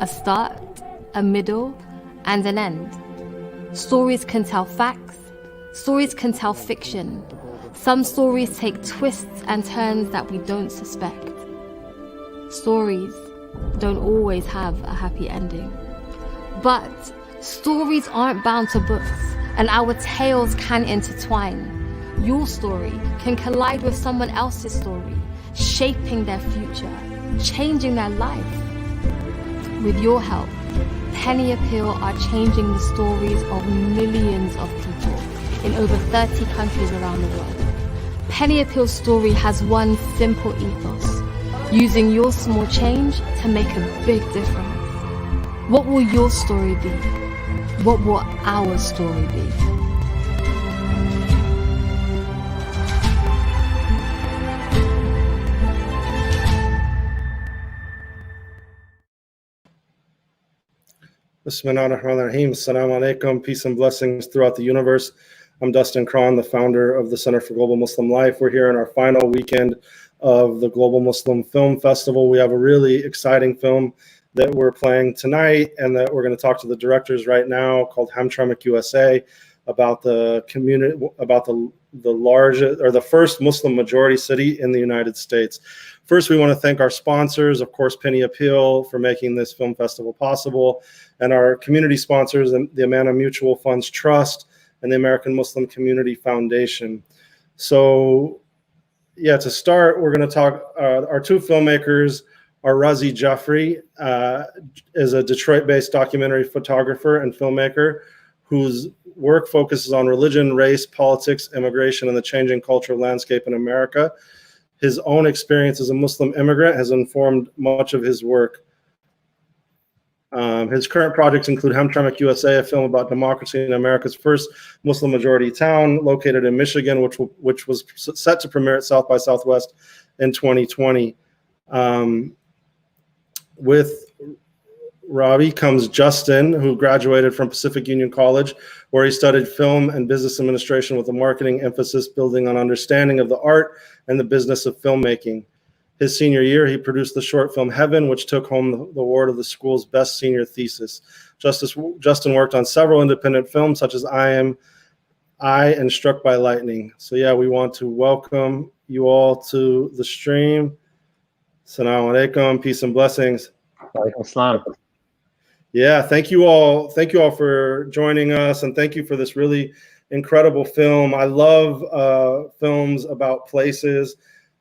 a start, a middle, and an end. Stories can tell facts, stories can tell fiction. Some stories take twists and turns that we don't suspect. Stories don't always have a happy ending. But stories aren't bound to books, and our tales can intertwine. Your story can collide with someone else's story, shaping their future, changing their life. With your help, Penny Appeal are changing the stories of millions of people in over 30 countries around the world. Penny Appeal's story has one simple ethos: using your small change to make a big difference. What will your story be? What will our story be? Bismillahirrahmanirrahim. Assalamu alaikum. Peace and blessings throughout the universe. I'm Dustin Cron, the founder of the Center for Global Muslim Life. We're here in our final weekend of the Global Muslim Film Festival. We have a really exciting film that we're playing tonight and that we're going to talk to the directors right now, called Hamtramck, USA, about the community, about the largest or the first Muslim majority city in the United States. First, we want to thank our sponsors, of course, Penny Appeal, for making this film festival possible, and our community sponsors, the Amana Mutual Funds Trust and the American Muslim Community Foundation. So, yeah, to start, we're going to talk, our two filmmakers are Razi Jeffrey, is a Detroit-based documentary photographer and filmmaker whose work focuses on religion, race, politics, immigration, and the changing cultural landscape in America. His own experience as a Muslim immigrant has informed much of his work. His current projects include Hamtramck, USA, a film about democracy in America's first Muslim majority town located in Michigan, which was set to premiere at South by Southwest in 2020. With Ravi comes Justin, who graduated from Pacific Union College, where he studied film and business administration with a marketing emphasis, building on understanding of the art and the business of filmmaking. His senior year, he produced the short film Heaven, which took home the award of the school's best senior thesis. Justin worked on several independent films, such as I and Struck by Lightning. So yeah, we want to welcome you all to the stream. Assalamu alaikum, peace and blessings. Walaikum assalam. Yeah, thank you all for joining us, and thank you for this really incredible film. I love films about places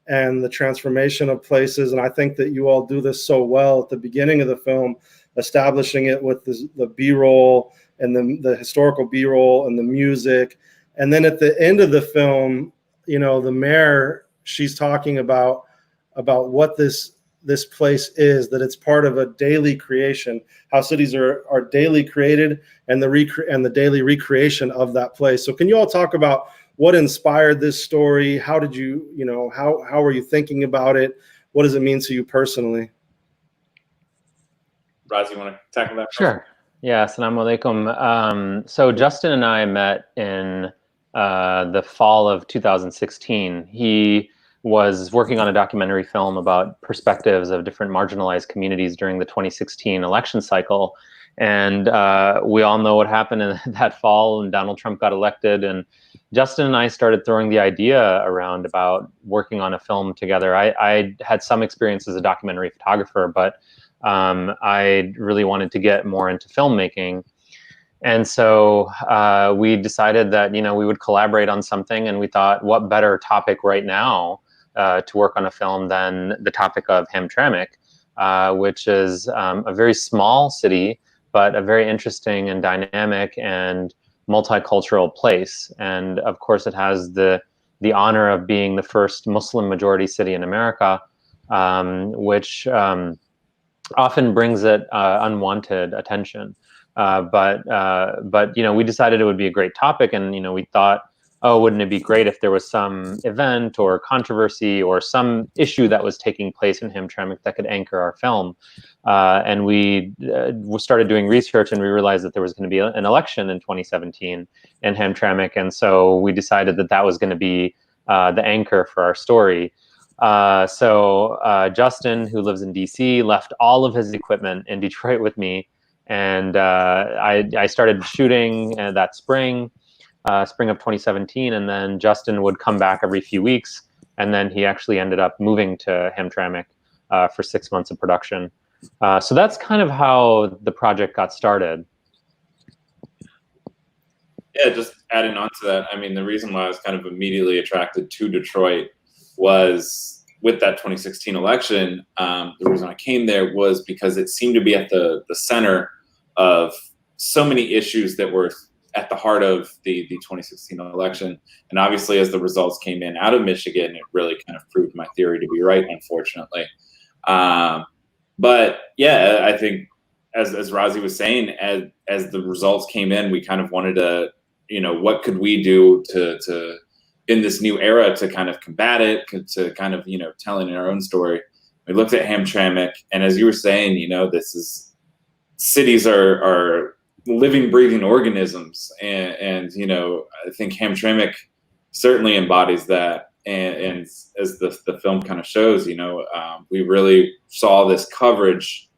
and the transformation of places, and I think that you all do this so well at the beginning of the film, establishing it with the B-roll and the historical B-roll and the music. And then at the end of the film, you know, the mayor, she's talking about what this place is, that it's part of a daily creation, how cities are daily created, and the daily recreation of that place. So can you all talk about what inspired this story? How did how were you thinking about it? What does it mean to you personally? Raz, you want to tackle that? Sure. Yeah, assalamu alaikum. So Justin and I met in the fall of 2016. He was working on a documentary film about perspectives of different marginalized communities during the 2016 election cycle. And we all know what happened in that fall, and Donald Trump got elected. And Justin and I started throwing the idea around about working on a film together. I had some experience as a documentary photographer, but I really wanted to get more into filmmaking. And so we decided that, we would collaborate on something, and we thought, what better topic right now to work on a film than the topic of Hamtramck, which is a very small city, but a very interesting and dynamic and multicultural place. And of course, it has the honor of being the first Muslim majority city in America, which often brings it unwanted attention. But we decided it would be a great topic, and we thought, oh, wouldn't it be great if there was some event or controversy or some issue that was taking place in Hamtramck that could anchor our film? And we started doing research, and we realized that there was going to be an election in 2017 in Hamtramck, and so we decided that that was going to be the anchor for our story. So Justin, who lives in DC, left all of his equipment in Detroit with me, and I started shooting that spring of 2017, and then Justin would come back every few weeks, and then he actually ended up moving to Hamtramck for 6 months of production. So that's kind of how the project got started. Yeah, just adding on to that, I mean, the reason why I was kind of immediately attracted to Detroit was with that 2016 election. The reason I came there was because it seemed to be at the center of so many issues that were at the heart of the 2016 election. And obviously, as the results came in out of Michigan, it really kind of proved my theory to be right, unfortunately. But yeah, I think as Razi was saying, as the results came in, we kind of wanted to, what could we do to in this new era to kind of combat it, to kind of, telling our own story. We looked at Hamtramck, and as you were saying, cities are living, breathing organisms, and I think Hamtramck certainly embodies that. And as the film kind of shows, we really saw this coverage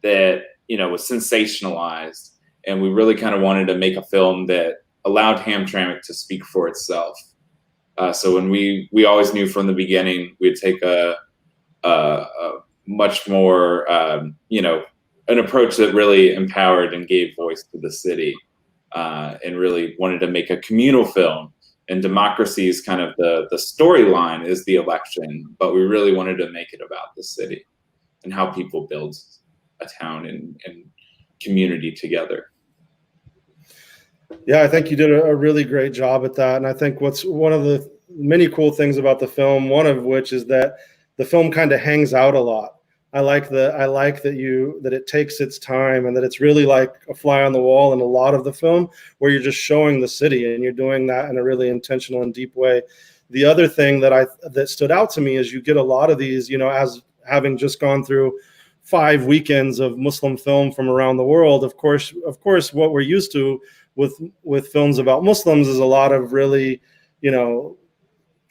that was sensationalized, and we really kind of wanted to make a film that allowed Hamtramck to speak for itself. So when we always knew from the beginning we'd take a much more an approach that really empowered and gave voice to the city, and really wanted to make a communal film. And democracy is kind of the storyline is the election, but we really wanted to make it about the city and how people build a town and community together. Yeah, I think you did a really great job at that. And I think what's one of the many cool things about the film, one of which is that the film kind of hangs out a lot. I like that it takes its time, and that it's really like a fly on the wall in a lot of the film, where you're just showing the city, and you're doing that in a really intentional and deep way. The other thing that stood out to me is you get a lot of these, as having just gone through 5 weekends of Muslim film from around the world. Of course, what we're used to with films about Muslims is a lot of really,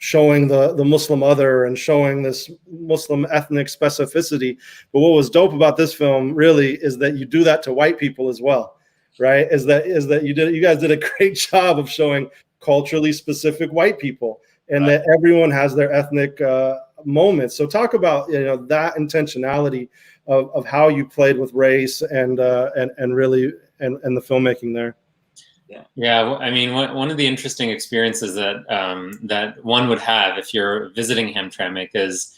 showing the Muslim other and showing this Muslim ethnic specificity. But what was dope about this film really is that you do that to white people as well, right? Is that you guys did a great job of showing culturally specific white people, and that everyone has their ethnic moments. So talk about that intentionality of how you played with race and really and the filmmaking there. Yeah. I mean, one of the interesting experiences that that one would have if you're visiting Hamtramck is,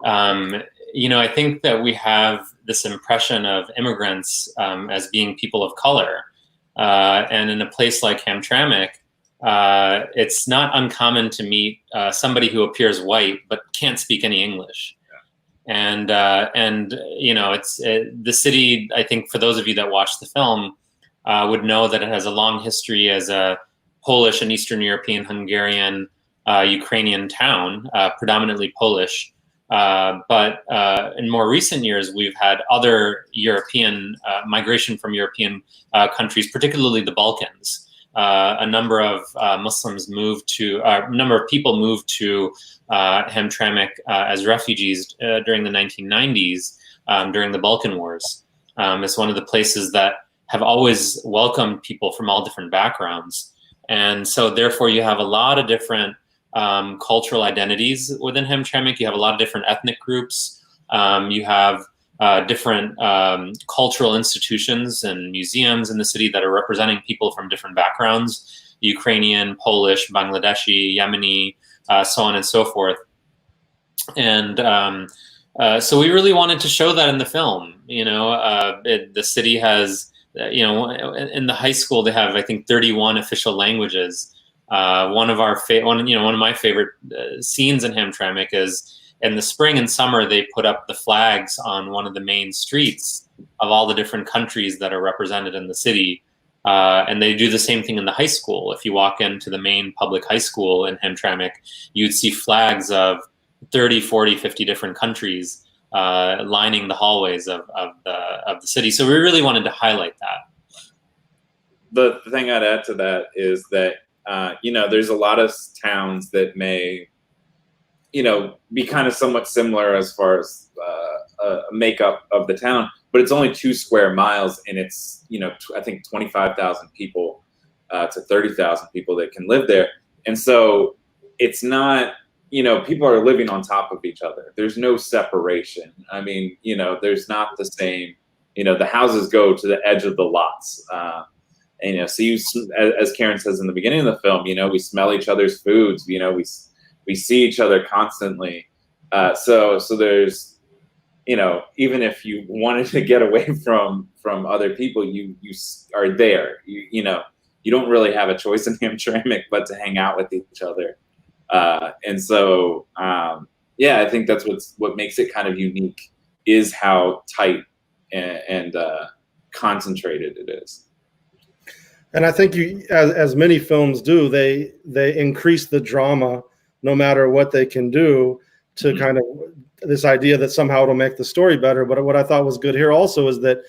I think that we have this impression of immigrants as being people of color, and in a place like Hamtramck, it's not uncommon to meet somebody who appears white but can't speak any English. And it's the city. I think for those of you that watch the film, would know that it has a long history as a Polish and Eastern European, Hungarian, Ukrainian town, predominantly Polish. But in more recent years, we've had other European migration from European countries, particularly the Balkans. A number of people moved to Hamtramck as refugees during the 1990s, during the Balkan Wars. It's one of the places that have always welcomed people from all different backgrounds. And so therefore you have a lot of different cultural identities within Hamtramck. You have a lot of different ethnic groups. You have different cultural institutions and museums in the city that are representing people from different backgrounds: Ukrainian, Polish, Bangladeshi, Yemeni, so on and so forth. And so we really wanted to show that in the film. The city has, in the high school they have, I think, 31 official languages. One of my favorite scenes in Hamtramck is in the spring and summer they put up the flags on one of the main streets of all the different countries that are represented in the city. And they do the same thing in the high school. If you walk into the main public high school in Hamtramck, you'd see flags of 30, 40, 50 different countries lining the hallways of the city. So we really wanted to highlight that. The thing I'd add to that is that there's a lot of towns that may be kind of somewhat similar as far as makeup of the town, but it's only 2 square miles, and it's I think 25,000 people to 30,000 people that can live there, and so it's not people are living on top of each other. There's no separation. I mean, there's not the same. The houses go to the edge of the lots. And so as Karen says in the beginning of the film, we smell each other's foods. We see each other constantly. So there's, even if you wanted to get away from other people, you are there. You don't really have a choice in Hamtramck but to hang out with each other. And so, I think that's what makes it kind of unique is how tight and concentrated it is. And I think as many films do, they increase the drama no matter what they can do to kind of this idea that somehow it'll make the story better. But what I thought was good here also is that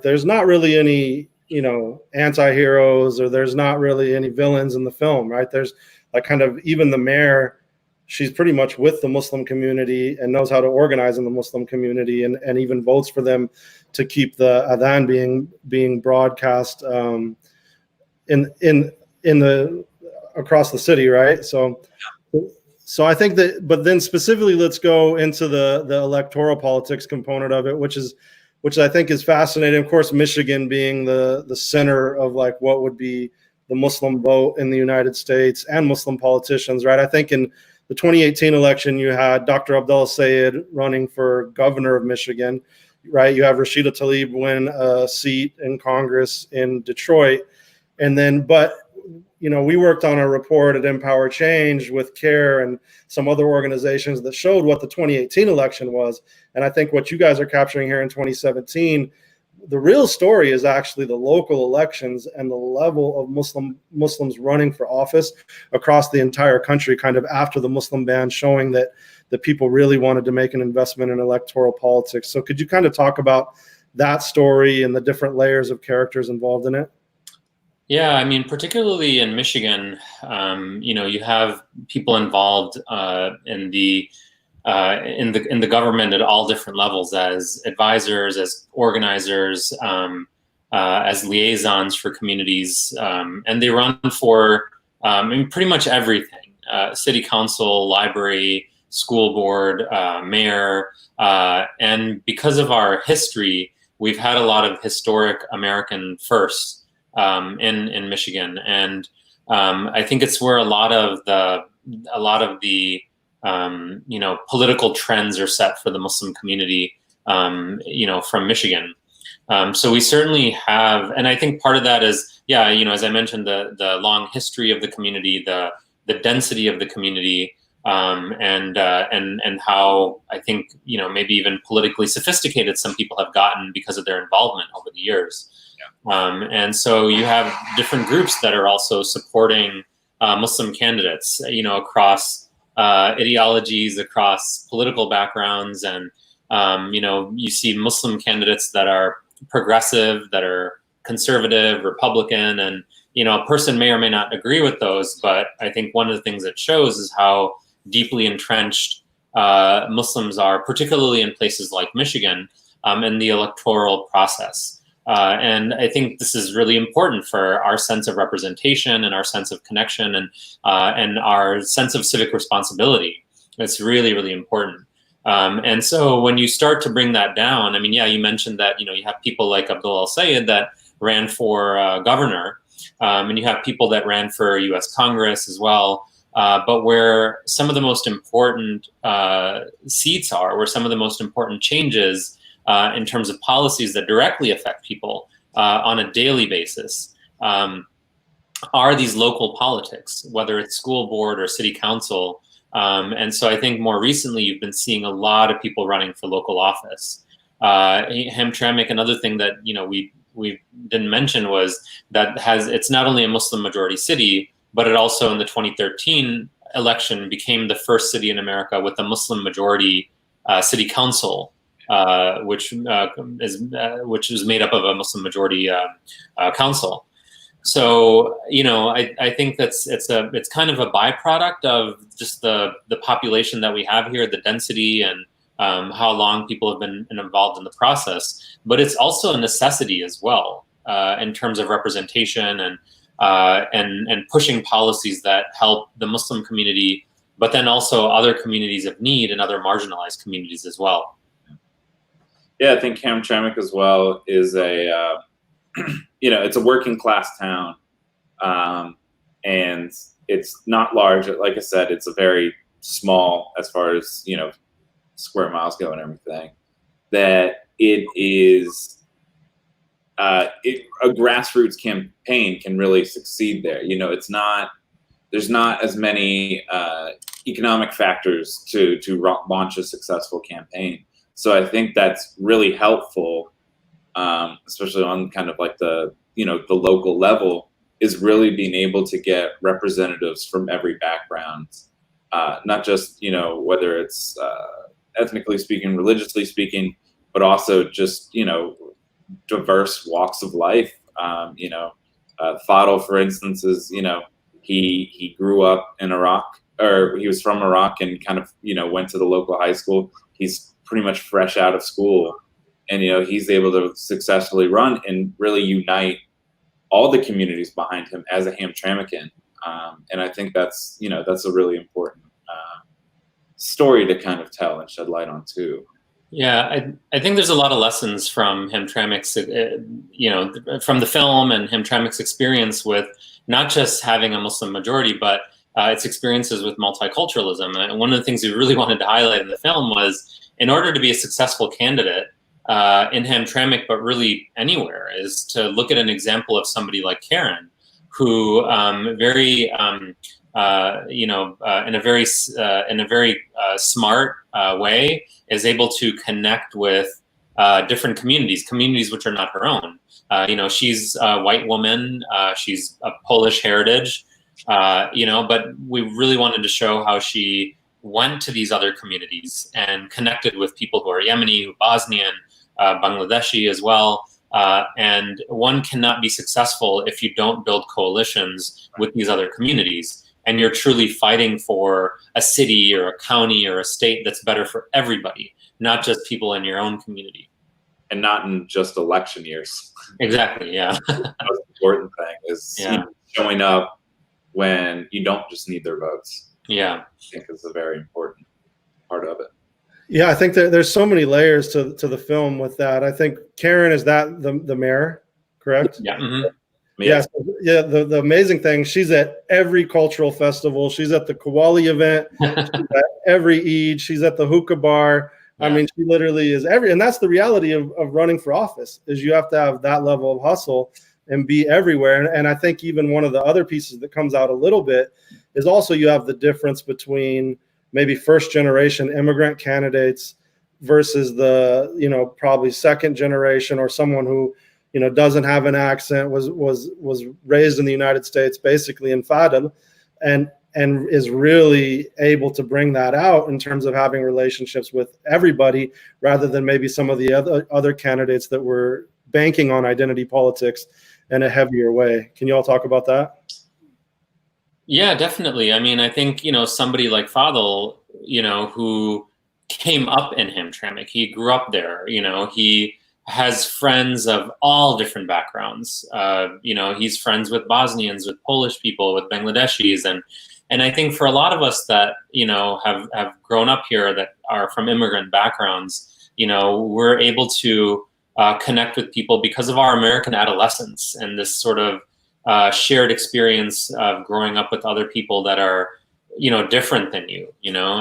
there's not really any, anti-heroes, or there's not really any villains in the film, right? There's kind of even the mayor, she's pretty much with the Muslim community and knows how to organize in the Muslim community and even votes for them to keep the adhan being broadcast in the across the city, right? So I think that, but then specifically, let's go into the electoral politics component of it, which I think is fascinating. Of course, Michigan being the center of what would be the Muslim vote in the United States and Muslim politicians, right? I think in the 2018 election, you had Dr. Abdullah Sayed running for governor of Michigan, right? You have Rashida Tlaib win a seat in Congress in Detroit. And then, we worked on a report at Empower Change with CARE and some other organizations that showed what the 2018 election was. And I think what you guys are capturing here in 2017, the real story is actually the local elections and the level of Muslims running for office across the entire country, kind of after the Muslim ban, showing that the people really wanted to make an investment in electoral politics. So could you kind of talk about that story and the different layers of characters involved in it? Yeah, I mean, particularly in Michigan, you have people involved in the government at all different levels, as advisors, as organizers, as liaisons for communities, and they run for pretty much everything: city council, library, school board, mayor, and because of our history, we've had a lot of historic American firsts in Michigan, and I think it's where a lot of the political trends are set for the Muslim community, from Michigan. So we certainly have, and I think part of that is, as I mentioned, the long history of the community, the density of the community, and how I think maybe even politically sophisticated some people have gotten because of their involvement over the years. And so you have different groups that are also supporting Muslim candidates, across ideologies, across political backgrounds, and you see Muslim candidates that are progressive, that are conservative, Republican, and a person may or may not agree with those, but I think one of the things it shows is how deeply entrenched Muslims are, particularly in places like Michigan, in the electoral process. And I think this is really important for our sense of representation and our sense of connection and our sense of civic responsibility. It's really, really important. And so when you start to bring that down, I mean, you mentioned that, you have people like Abdullah Sayed that ran for governor, and you have people that ran for US Congress as well. But where some of the most important seats are, where some of the most important changes in terms of policies that directly affect people on a daily basis are these local politics, whether it's school board or city council. And so I think more recently you've been seeing a lot of people running for local office. Hamtramck, another thing that we didn't mention was that it's not only a Muslim majority city, but it also in the 2013 election became the first city in America with a Muslim majority city council. Which is made up of a Muslim majority council. So, I think it's kind of a byproduct of just the population that we have here, the density, and how long people have been involved in the process. But it's also a necessity as well, in terms of representation and pushing policies that help the Muslim community, but then also other communities of need and other marginalized communities as well. Yeah, I think Hamtramck as well is a it's a working class town, and it's not large. Like I said, it's a very small as far as square miles go and everything. That it is a grassroots campaign can really succeed there. There's not as many economic factors to launch a successful campaign. So I think that's really helpful, especially on kind of like the local level, is really being able to get representatives from every background, not just whether it's ethnically speaking, religiously speaking, but also just diverse walks of life. Fadl, for instance, is he grew up in Iraq, or he was from Iraq, and kind of went to the local high school. He's pretty much fresh out of school, and he's able to successfully run and really unite all the communities behind him as a Hamtramckian. And I think that's a really important story to kind of tell and shed light on too. Yeah, I think there's a lot of lessons from Hamtramck's, from the film and Hamtramck's experience with not just having a Muslim majority, but its experiences with multiculturalism. And one of the things we really wanted to highlight in the film was, in order to be a successful candidate in Hamtramck, but really anywhere, is to look at an example of somebody like Karen, who very in a very smart way is able to connect with different communities which are not her own. She's a white woman, she's a Polish heritage, but we really wanted to show how she went to these other communities and connected with people who are Yemeni, Bosnian, Bangladeshi as well. And one cannot be successful if you don't build coalitions with these other communities, and you're truly fighting for a city or a county or a state that's better for everybody, not just people in your own community. And not in just election years. Exactly, yeah. The most important thing is showing up when you don't just need their votes. Yeah. I think is a very important part of it. Yeah, I think there's so many layers to the film with that. I think Karen, is that the mayor, correct? Yeah. Mm-hmm. Yes. Yeah. The amazing thing, she's at every cultural festival. She's at the Qawwali event. She's at every Eid. She's at the hookah bar. Yeah. I mean, she literally is and that's the reality of running for office, is you have to have that level of hustle and be everywhere. And I think even one of the other pieces that comes out a little bit is also you have the difference between maybe first generation immigrant candidates versus the, probably second generation, or someone who, doesn't have an accent, was raised in the United States, basically in Fadl, and is really able to bring that out in terms of having relationships with everybody, rather than maybe some of the other candidates that were banking on identity politics in a heavier way. Can you all talk about that? Yeah, definitely. I mean, I think, somebody like Fadl, who came up in Hamtramck, he grew up there, he has friends of all different backgrounds. He's friends with Bosnians, with Polish people, with Bangladeshis. And I think for a lot of us that, have grown up here, that are from immigrant backgrounds, we're able to connect with people because of our American adolescence and this sort of shared experience of growing up with other people that are, different than you,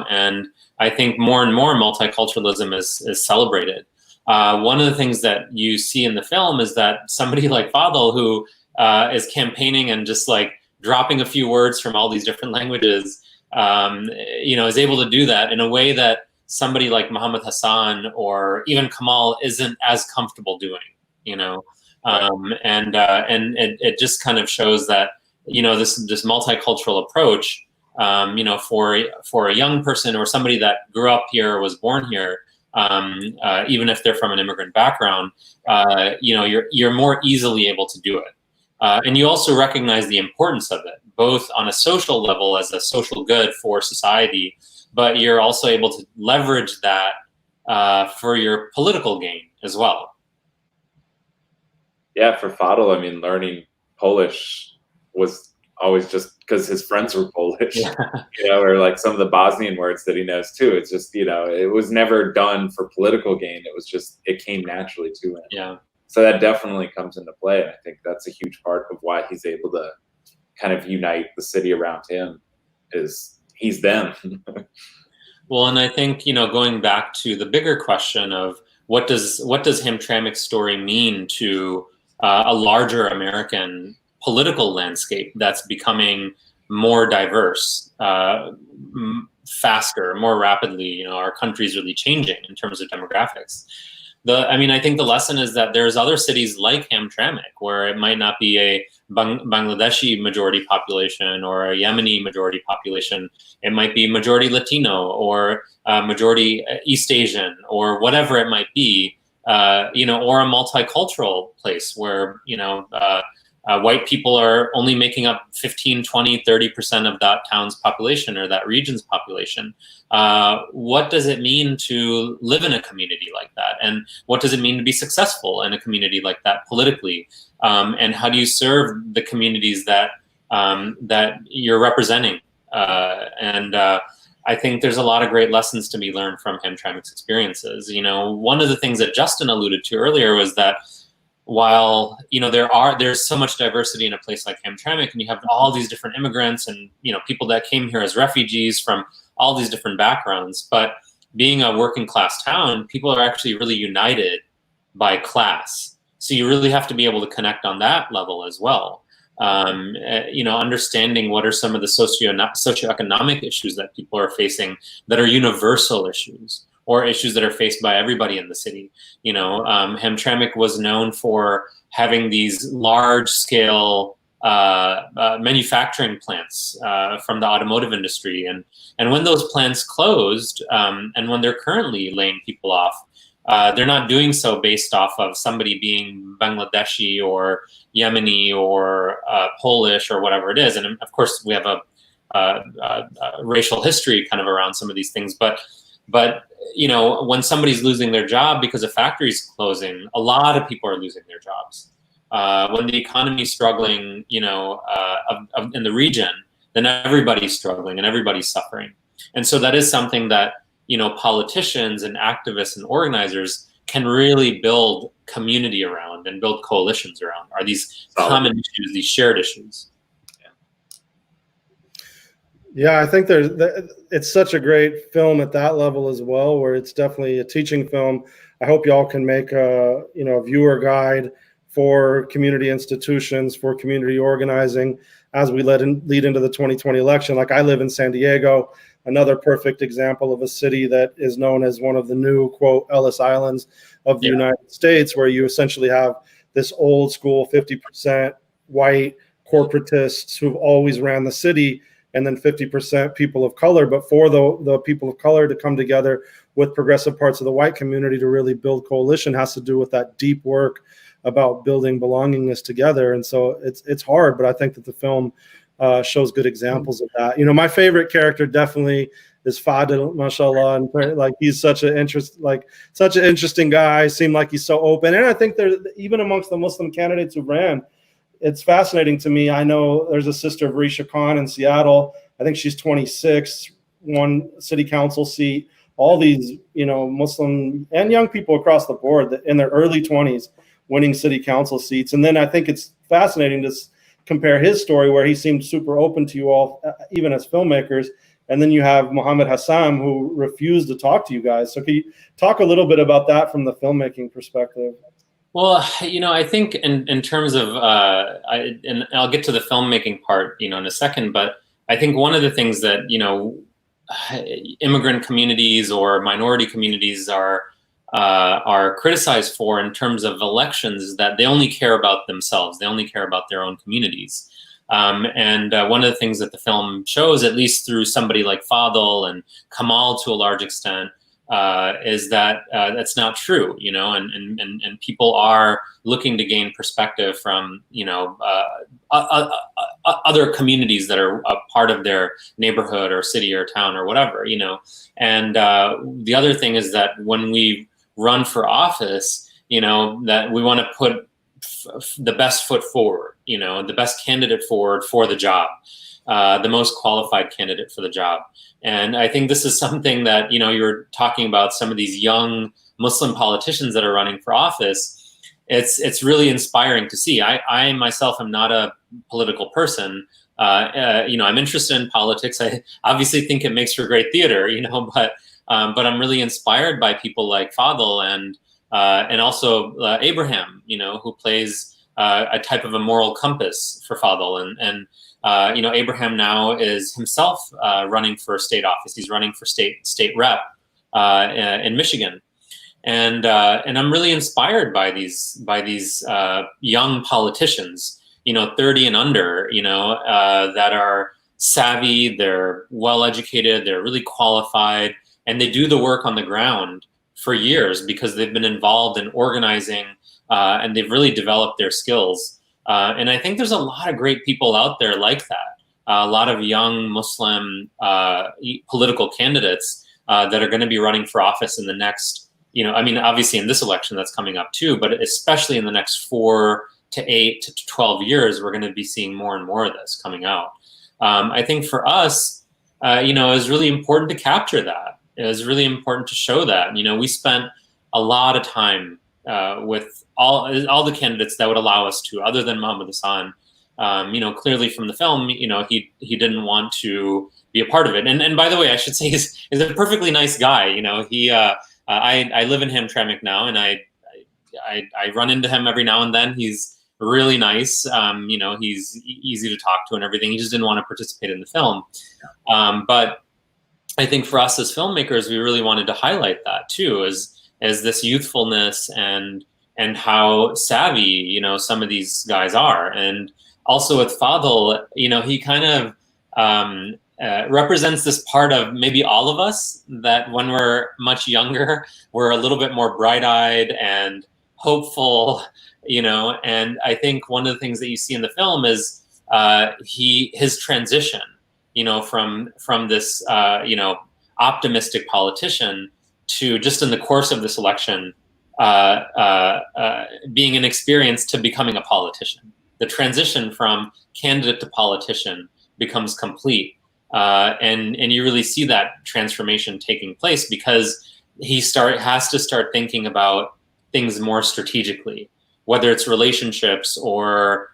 and I think more and more multiculturalism is celebrated. One of the things that you see in the film is that somebody like Fadl, who is campaigning and just like dropping a few words from all these different languages, is able to do that in a way that somebody like Muhammad Hassan or even Kamal isn't as comfortable doing, and it just kind of shows that, this multicultural approach, for a young person or somebody that grew up here or was born here, even if they're from an immigrant background, you're more easily able to do it. And you also recognize the importance of it, both on a social level as a social good for society, but you're also able to leverage that for your political gain as well. Yeah, for Fadl, I mean, learning Polish was always just because his friends were Polish, Yeah. or like some of the Bosnian words that he knows too. It's just, it was never done for political gain. It was just, it came naturally to him. Yeah. So that definitely comes into play. And I think that's a huge part of why he's able to kind of unite the city around him, is he's them. Well, and I think, going back to the bigger question of what does Hamtramck's story mean to a larger American political landscape that's becoming more diverse, faster, more rapidly. Our country's really changing in terms of demographics. I think the lesson is that there's other cities like Hamtramck where it might not be a Bangladeshi majority population or a Yemeni majority population. It might be majority Latino or majority East Asian or whatever it might be, or a multicultural place where, white people are only making up 15, 20, 30% of that town's population or that region's population. What does it mean to live in a community like that? And what does it mean to be successful in a community like that politically? And how do you serve the communities that you're representing? I think there's a lot of great lessons to be learned from Hamtramck's experiences. One of the things that Justin alluded to earlier was that while there's so much diversity in a place like Hamtramck, and you have all these different immigrants and people that came here as refugees from all these different backgrounds, but being a working class town, people are actually really united by class. So you really have to be able to connect on that level as well. Understanding what are some of the socioeconomic issues that people are facing that are universal issues, or issues that are faced by everybody in the city. Hamtramck was known for having these large-scale manufacturing plants from the automotive industry, and when those plants closed, and when they're currently laying people off, they're not doing so based off of somebody being Bangladeshi or Yemeni or Polish or whatever it is. And of course, we have a racial history kind of around some of these things, but when somebody's losing their job because a factory's closing, a lot of people are losing their jobs. When the economy's struggling, in the region, then everybody's struggling and everybody's suffering. And so that is something that, politicians and activists and organizers can really build community around and build coalitions around, are these common issues, these shared issues. Yeah, I think it's such a great film at that level as well, where it's definitely a teaching film. I hope y'all can make a viewer guide for community institutions, for community organizing as we lead into the 2020 election. Like, I live in San Diego, another perfect example of a city that is known as one of the new, quote, Ellis Islands of the United States, where you essentially have this old school 50% white corporatists who've always ran the city, and then 50% people of color. But for the people of color to come together with progressive parts of the white community to really build coalition has to do with that deep work about building belongingness together. And so it's hard, but I think that the film shows good examples of that. My favorite character definitely is Fadl, mashallah, and like he's such an interesting guy. Seemed like he's so open, and I think there's, even amongst the Muslim candidates who ran, it's fascinating to me. I know there's a sister of Risha Khan in Seattle. I think she's 26, won city council seat. All these, Muslim and young people across the board in their early 20s winning city council seats. And then I think it's fascinating to compare his story, where he seemed super open to you all, even as filmmakers. And then you have Mohammed Hassam, who refused to talk to you guys. So can you talk a little bit about that from the filmmaking perspective? Well, I think in terms of, and I'll get to the filmmaking part, in a second, but I think one of the things that, immigrant communities or minority communities are criticized for in terms of elections is that they only care about themselves. They only care about their own communities. And one of the things that the film shows, at least through somebody like Fadl and Kamal to a large extent, is that that's not true, and people are looking to gain perspective from, other communities that are a part of their neighborhood or city or town or whatever, And the other thing is that when we run for office, that we want to put the best foot forward, the best candidate forward for the job, the most qualified candidate for the job. And I think this is something that, you're talking about some of these young Muslim politicians that are running for office. It's really inspiring to see. I myself am not a political person. I'm interested in politics. I obviously think it makes for great theater, but I'm really inspired by people like Fadl and also Abraham, who plays a type of a moral compass for Fadl. And Abraham now is himself running for state office. He's running for state rep in Michigan. And I'm really inspired by these young politicians, 30 and under, that are savvy, they're well-educated, they're really qualified, and they do the work on the ground for years because they've been involved in organizing and they've really developed their skills. And I think there's a lot of great people out there like that. A lot of young Muslim political candidates that are going to be running for office in the next, obviously in this election that's coming up too, but especially in the next 4 to 8 to 12 years, we're going to be seeing more and more of this coming out. I think for us, it was really important to capture that. It was really important to show that. We spent a lot of time with all the candidates that would allow us to, other than Muhammad Hassan. Clearly from the film, he didn't want to be a part of it. And by the way, I should say he's a perfectly nice guy. I live in Hamtramck now, and I run into him every now and then. He's really nice. He's easy to talk to and everything. He just didn't want to participate in the film. But I think for us as filmmakers, we really wanted to highlight that too, as this youthfulness and how savvy, some of these guys are. And also with Fadl, he kind of represents this part of maybe all of us that when we're much younger, we're a little bit more bright-eyed and hopeful, and I think one of the things that you see in the film is his transition, from this, optimistic politician to just in the course of this election, being inexperienced to becoming a politician. The transition from candidate to politician becomes complete. And you really see that transformation taking place because he has to start thinking about things more strategically, whether it's relationships or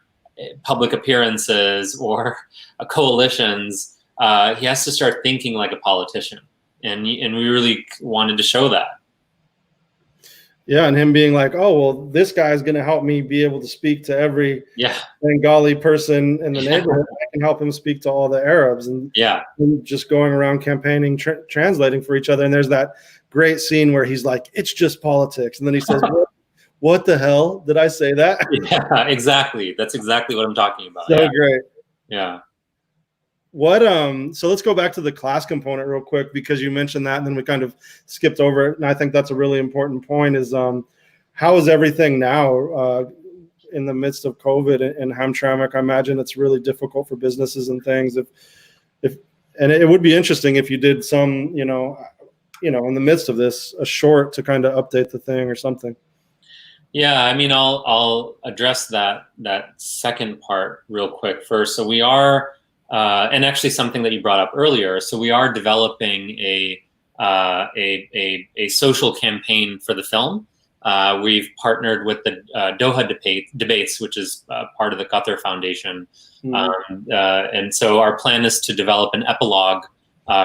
public appearances or coalitions. He has to start thinking like a politician. And we really wanted to show that. Yeah, and him being like, oh, well, this guy's going to help me be able to speak to every Bengali person in the neighborhood. I can help him speak to all the Arabs. And just going around campaigning, translating for each other. And there's that great scene where he's like, it's just politics. And then he says, what the hell? Did I say that? Yeah, exactly. That's exactly what I'm talking about. So great. Yeah. So let's go back to the class component real quick, because you mentioned that and then we kind of skipped over it. And I think that's a really important point is how is everything now in the midst of COVID in Hamtramck? I imagine it's really difficult for businesses and things. And it would be interesting if you did some, in the midst of this, a short to kind of update the thing or something. Yeah, I mean, I'll address that second part real quick first. So we are, and actually something that you brought up earlier. So we are developing a social campaign for the film. We've partnered with the Doha debates, which is part of the Qatar Foundation. And so our plan is to develop an epilogue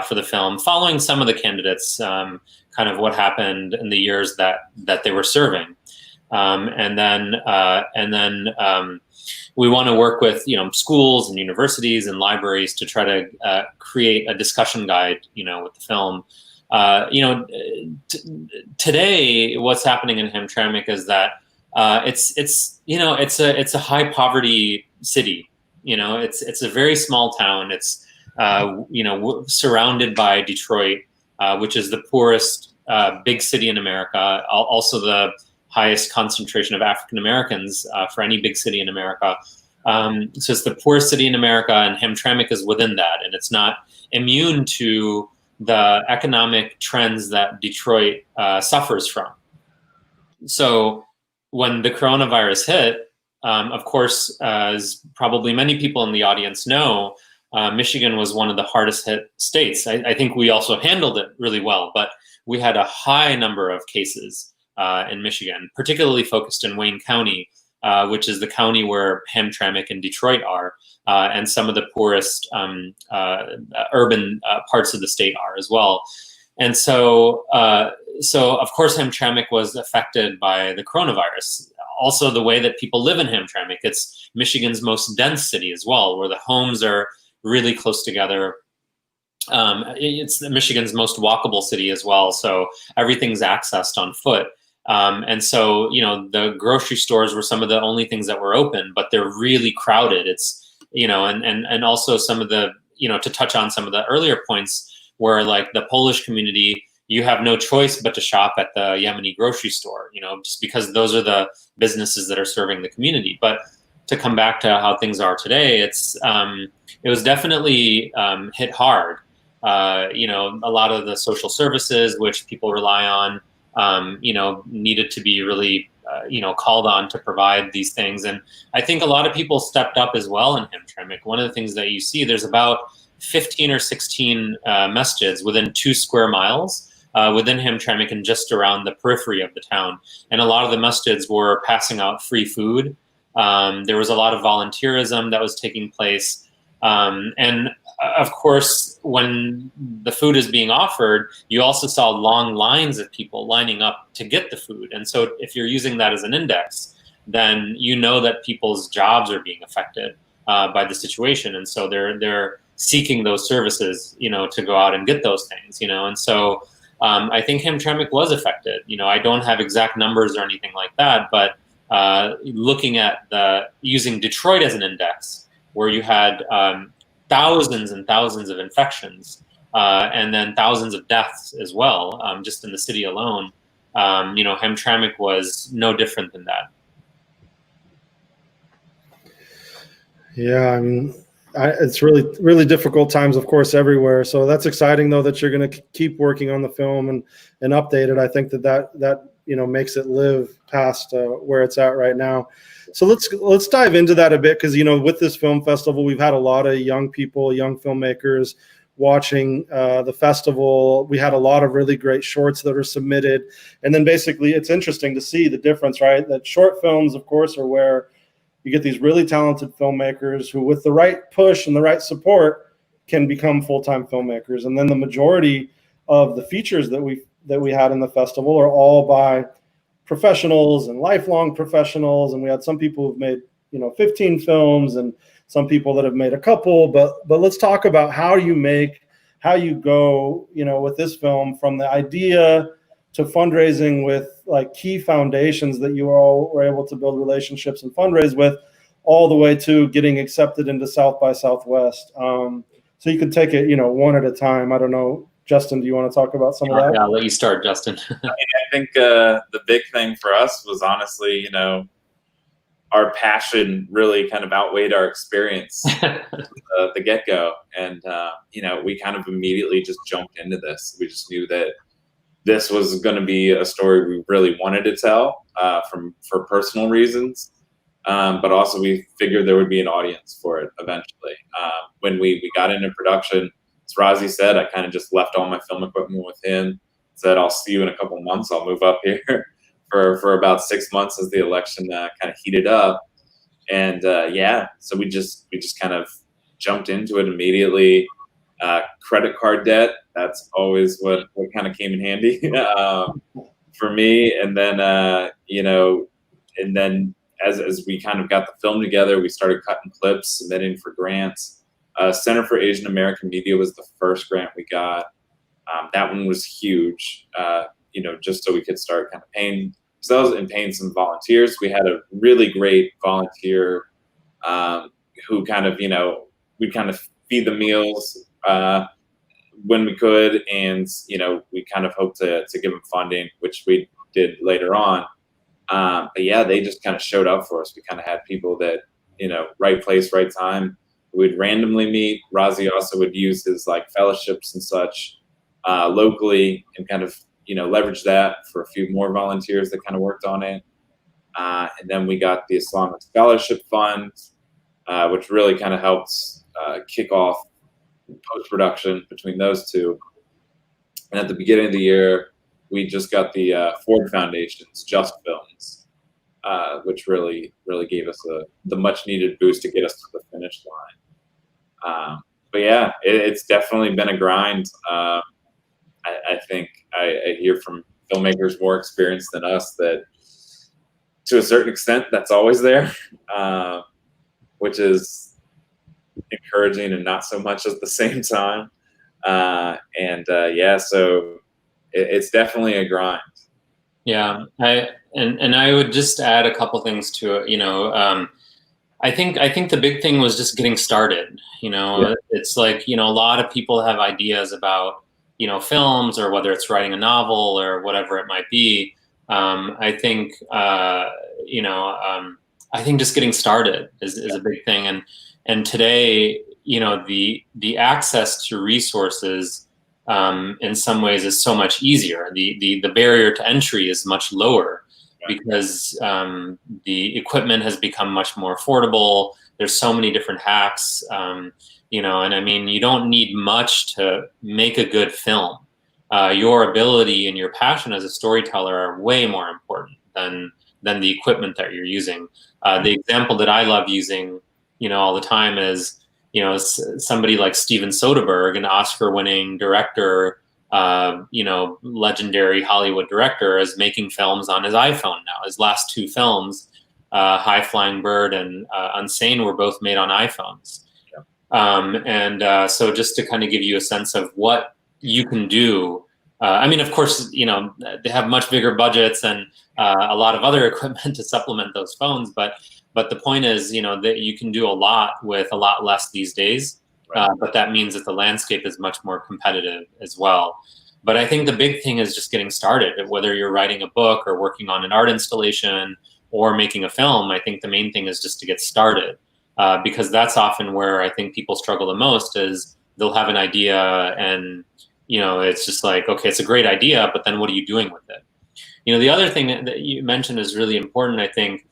for the film, following some of the candidates, kind of what happened in the years that they were serving. And then we want to work with schools and universities and libraries to try to create a discussion guide with the film. Today what's happening in Hamtramck is that it's a high poverty city. It's a very small town. It's surrounded by Detroit, which is the poorest big city in America, also the highest concentration of African Americans for any big city in America. So it's the poorest city in America, and Hamtramck is within that, and it's not immune to the economic trends that Detroit suffers from. So when the coronavirus hit, of course, as probably many people in the audience know, Michigan was one of the hardest hit states. I think we also handled it really well, but we had a high number of cases in Michigan, particularly focused in Wayne County, which is the county where Hamtramck and Detroit are, and some of the poorest urban parts of the state are as well. And so of course, Hamtramck was affected by the coronavirus. Also, the way that people live in Hamtramck, it's Michigan's most dense city as well, where the homes are really close together. It's Michigan's most walkable city as well, so everything's accessed on foot. And so, the grocery stores were some of the only things that were open, but they're really crowded. It's, and also some of the, to touch on some of the earlier points where like the Polish community, you have no choice but to shop at the Yemeni grocery store, just because those are the businesses that are serving the community. But to come back to how things are today, it was definitely hit hard. A lot of the social services, which people rely on, needed to be really, called on to provide these things. And I think a lot of people stepped up as well in Hamtramck. One of the things that you see, there's about 15 or 16 masjids within 2 square miles within Hamtramck and just around the periphery of the town. And a lot of the masjids were passing out free food. There was a lot of volunteerism that was taking place. And of course, when the food is being offered, you also saw long lines of people lining up to get the food. And so if you're using that as an index, then you know that people's jobs are being affected by the situation. And so they're seeking those services, to go out and get those things, And so I think Hamtramck was affected. I don't have exact numbers or anything like that, but looking at using Detroit as an index, where you had thousands and thousands of infections, and then thousands of deaths as well, just in the city alone. Hamtramck was no different than that. Yeah, I mean, it's really, really difficult times, of course, everywhere. So that's exciting, though, that you're going to keep working on the film and update it. I think that makes it live past where it's at right now. So let's dive into that a bit, because with this film festival, we've had a lot of young people, young filmmakers watching the festival. We had a lot of really great shorts that are submitted, and then basically it's interesting to see the difference, right? That short films, of course, are where you get these really talented filmmakers who, with the right push and the right support, can become full-time filmmakers. And then the majority of the features that we had in the festival are all by professionals and lifelong professionals. And we had some people who've made 15 films, and some people that have made a couple. But let's talk about how you go with this film from the idea to fundraising with like key foundations that you all were able to build relationships and fundraise with, all the way to getting accepted into South by Southwest. So you could take it, one at a time. I don't know, Justin, do you want to talk about some of that? Yeah, I'll let you start, Justin. I think the big thing for us was honestly, our passion really kind of outweighed our experience at the get-go. And, we kind of immediately just jumped into this. We just knew that this was going to be a story we really wanted to tell for personal reasons. But also we figured there would be an audience for it eventually. When we got into production, as Razi said, I kind of just left all my film equipment with him, said, I'll see you in a couple of months. I'll move up here for about 6 months as the election kind of heated up. And so we just kind of jumped into it immediately. Credit card debt, that's always what kind of came in handy for me. And then, as we kind of got the film together, we started cutting clips, submitting for grants. Center for Asian American Media was the first grant we got. That one was huge, just so we could start kind of paying ourselves and paying some volunteers. We had a really great volunteer who kind of, we kind of feed the meals when we could, and we kind of hope to give them funding, which we did later on. But yeah, they just kind of showed up for us. We kind of had people that right place, right time. We'd randomly meet. Razi also would use his like fellowships and such locally, and kind of leverage that for a few more volunteers that kind of worked on it. And then we got the Islamic Scholarship Fund, which really kind of helped kick off post-production between those two. And at the beginning of the year, we just got the Ford Foundation's Just Films, which really gave us the much-needed boost to get us to the finish line. But yeah, it's definitely been a grind. I think I hear from filmmakers more experienced than us that to a certain extent that's always there, which is encouraging and not so much at the same time. Yeah, so it's definitely a grind. Yeah, I would just add a couple things to it. I think the big thing was just getting started. Yeah. It's like a lot of people have ideas about films, or whether it's writing a novel or whatever it might be. I think just getting started is a big thing, and today the access to resources in some ways is so much easier. The barrier to entry is much lower, right, because the equipment has become much more affordable. There's so many different hacks, and I mean, you don't need much to make a good film. Your ability and your passion as a storyteller are way more important than the equipment that you're using. The example that I love using, all the time is, somebody like Steven Soderbergh, an Oscar-winning director, legendary Hollywood director, is making films on his iPhone now. His last two films, High Flying Bird and Unsane, were both made on iPhones. Yeah. So just to kind of give you a sense of what you can do, I mean, of course, they have much bigger budgets and a lot of other equipment to supplement those phones, but the point is, that you can do a lot with a lot less these days. Right. But that means that the landscape is much more competitive as well. But I think the big thing is just getting started. Whether you're writing a book or working on an art installation or making a film, I think the main thing is just to get started, because that's often where I think people struggle the most. Is they'll have an idea and it's just like, okay, it's a great idea, but then what are you doing with it? The other thing that you mentioned is really important, I think,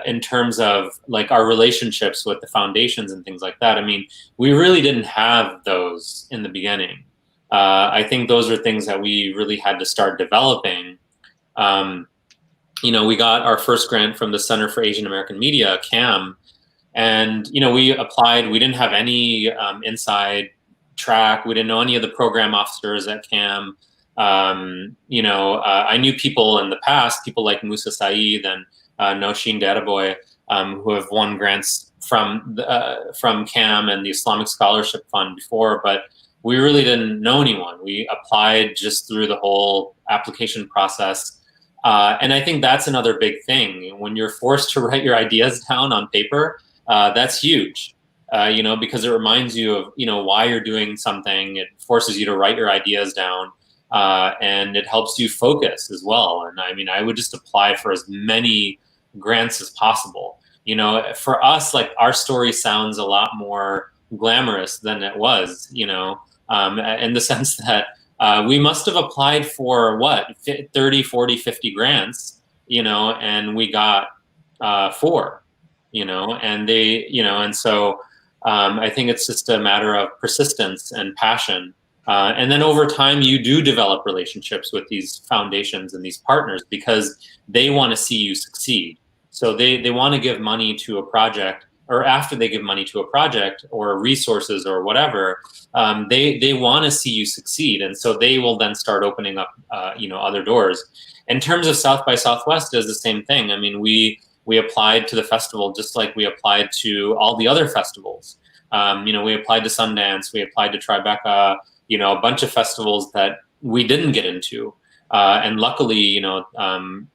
in terms of like our relationships with the foundations and things like that. I mean, we really didn't have those in the beginning. I think those are things that we really had to start developing. We got our first grant from the Center for Asian American Media, CAM, and we applied. We didn't have any inside track. We didn't know any of the program officers at CAM. I knew people in the past, people like Musa Saeed and Noshin Dadaboy, who have won grants from CAM and the Islamic Scholarship Fund before, but we really didn't know anyone. We applied just through the whole application process. And I think that's another big thing. When you're forced to write your ideas down on paper, that's huge, because it reminds you of, why you're doing something. It forces you to write your ideas down, and it helps you focus as well. And I mean, I would just apply for as many grants as possible. For us, like, our story sounds a lot more glamorous than it was, in the sense that we must have applied for 30, 40, 50 grants, and we got 4, and they, and so I think it's just a matter of persistence and passion. And then over time, you do develop relationships with these foundations and these partners because they want to see you succeed. So they want to give money to a project, or after they give money to a project or resources or whatever, they want to see you succeed. And so they will then start opening up, other doors. In terms of South by Southwest, is the same thing. I mean, we applied to the festival just like we applied to all the other festivals. We applied to Sundance, we applied to Tribeca, a bunch of festivals that we didn't get into. And luckily,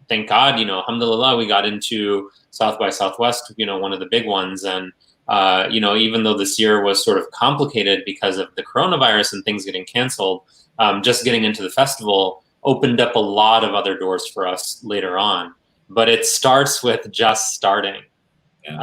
thank God, alhamdulillah, we got into South by Southwest, one of the big ones. And Even though this year was sort of complicated because of the coronavirus and things getting canceled, just getting into the festival opened up a lot of other doors for us later on. But it starts with just starting. Yeah.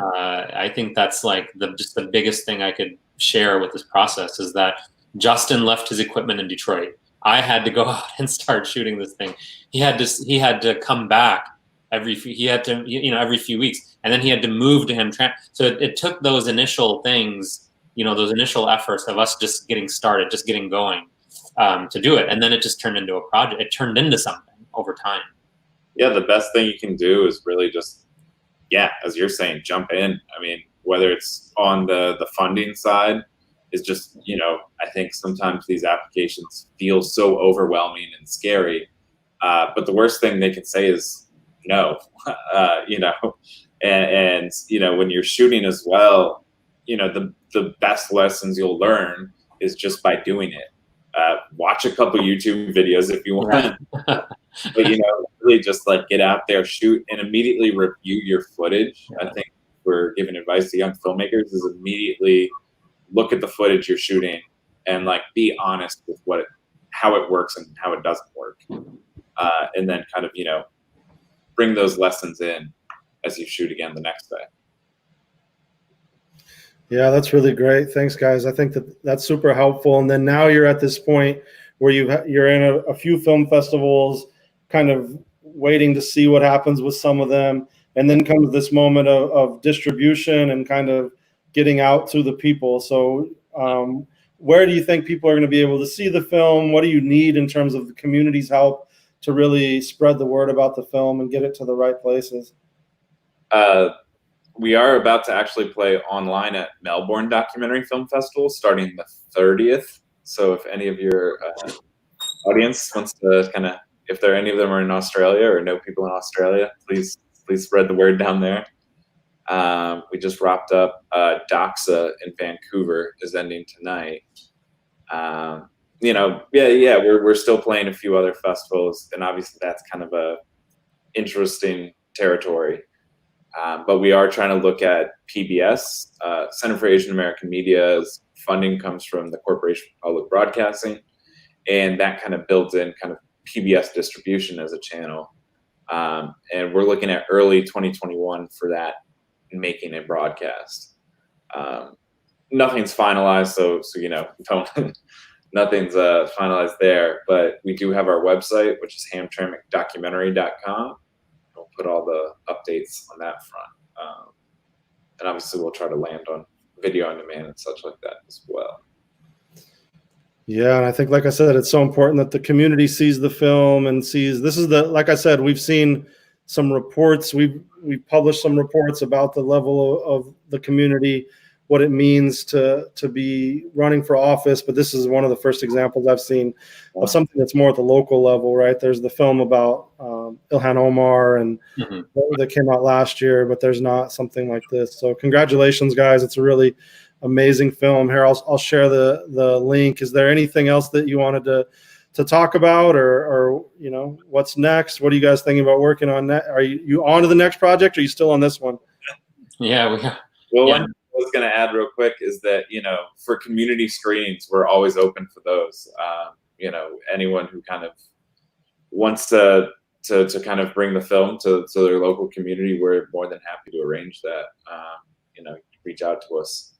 I think that's like just the biggest thing I could share with this process is that Justin left his equipment in Detroit. I had to go out and start shooting this thing. He had to come back every few weeks, and then he had to move to Hamtramck. So it took those initial things, those initial efforts of us just getting started, just getting going, to do it, and then it just turned into a project. It turned into something over time. Yeah, the best thing you can do is really just, as you're saying, jump in. I mean, whether it's on the funding side, is just, I think sometimes these applications feel so overwhelming and scary. But the worst thing they can say is no, and when you're shooting as well, the best lessons you'll learn is just by doing it. Watch a couple YouTube videos if you want, but really just like get out there, shoot, and immediately review your footage. I think we're giving advice to young filmmakers is immediately look at the footage you're shooting and like be honest with how it works and how it doesn't work, and then kind of bring those lessons in as you shoot again the next day. Yeah, that's really great. Thanks, guys. I think that's super helpful. And then now you're at this point where you're in a few film festivals, kind of waiting to see what happens with some of them, and then comes this moment of distribution and kind of getting out to the people. So where do you think people are going to be able to see the film? What do you need in terms of the community's help to really spread the word about the film and get it to the right places? We are about to actually play online at Melbourne Documentary Film Festival starting the 30th. So if any of your audience wants to if there any of them are in Australia or know people in Australia, please spread the word down there. We just wrapped up Doxa in Vancouver is ending tonight. We're still playing a few other festivals, and obviously that's kind of a interesting territory. But we are trying to look at PBS, Center for Asian American Media's funding comes from the Corporation for Public Broadcasting, and that kind of builds in kind of PBS distribution as a channel. And we're looking at early 2021 for that making a broadcast. Nothing's finalized, so don't nothing's finalized there, but we do have our website, which is hamtramckdocumentary.com. We'll put all the updates on that front. And obviously we'll try to land on video on demand and such like that as well. Yeah, and I think, like I said, it's so important that the community sees the film and sees like I said, we've seen some reports. We've published some reports about the level of the community, what it means to be running for office. But this is one of the first examples I've seen of something that's more at the local level, right? There's the film about Ilhan Omar and that came out last year, but there's not something like this. So congratulations, guys. It's a really amazing film. Here, I'll share the link. Is there anything else that you wanted to talk about, or what's next? What are you guys thinking about working on? Are you on to the next project, or are you still on this one? Yeah, we are. Well, one thing I was going to add real quick is that for community screenings, we're always open for those. Anyone who kind of wants to kind of bring the film to their local community, we're more than happy to arrange that. Reach out to us.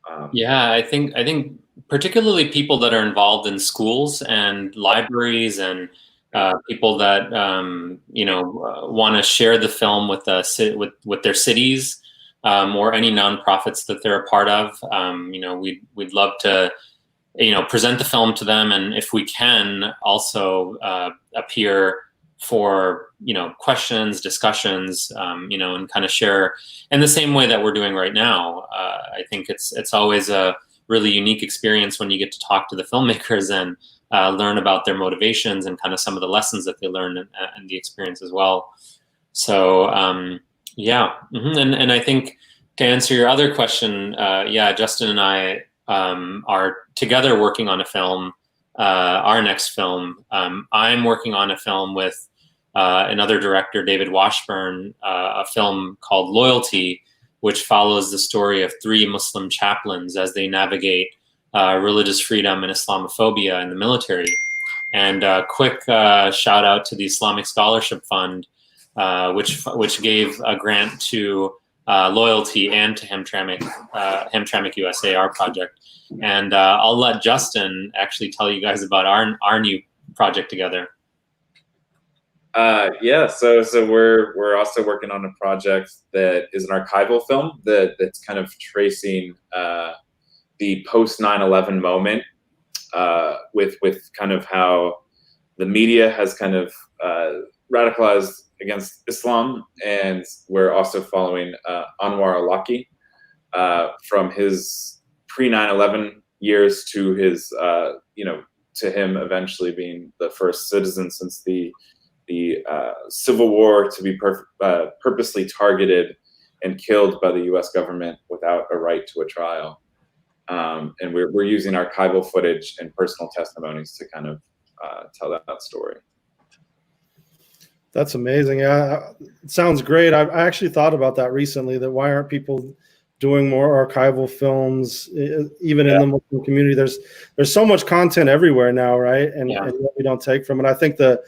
I think particularly people that are involved in schools and libraries and people that want to share the film with their cities, or any nonprofits that they're a part of. We'd love to present the film to them, and if we can, also appear for questions, discussions, and kind of share in the same way that we're doing right now. I think it's always a really unique experience when you get to talk to the filmmakers and learn about their motivations and kind of some of the lessons that they learn and the experience as well. So and I think to answer your other question, Justin and I are together working on a film. Our next film. I'm working on a film with another director, David Washburn, a film called Loyalty, which follows the story of 3 Muslim chaplains as they navigate religious freedom and Islamophobia in the military. And quick shout out to the Islamic Scholarship Fund, which gave a grant to Loyalty and to Hamtramck USA, our project. And I'll let Justin actually tell you guys about our new project together. Yeah, so we're also working on a project that is an archival film that's kind of tracing the post 9/11 moment with kind of how the media has kind of radicalized against Islam, and we're also following Anwar al-Awlaki from his pre 9/11 years to his to him eventually being the first citizen since the Civil War to be purposely targeted and killed by the U.S. government without a right to a trial. And we're using archival footage and personal testimonies to kind of tell that story. That's amazing. Yeah, it sounds great. I actually thought about that recently, that why aren't people doing more archival films, even in the Muslim community? There's so much content everywhere now, right? And what we don't take from it. I think the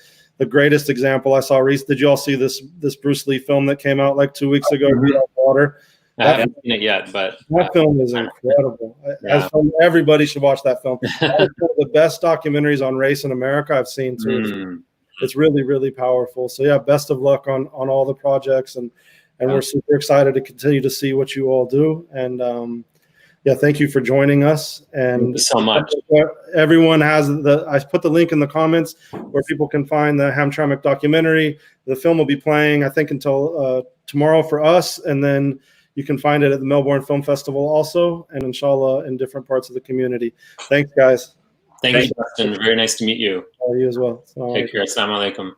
greatest example I saw recently, did you all see this Bruce Lee film that came out like 2 weeks ago, Beat Out Water? I haven't seen it yet, but that film is incredible. Everybody should watch that film. That is one of the best documentaries on race in America I've seen too. It's really, really powerful. So yeah, best of luck on all the projects, and we're super excited to continue to see what you all do. And thank you for joining us. And thank you so much. Everyone has I put the link in the comments where people can find the Hamtramck documentary. The film will be playing, I think, until tomorrow for us, and then you can find it at the Melbourne Film Festival also, and inshallah in different parts of the community. Thanks, guys. Thank you, Justin. Very nice to meet you. You as well. Take care. Assalamu alaikum.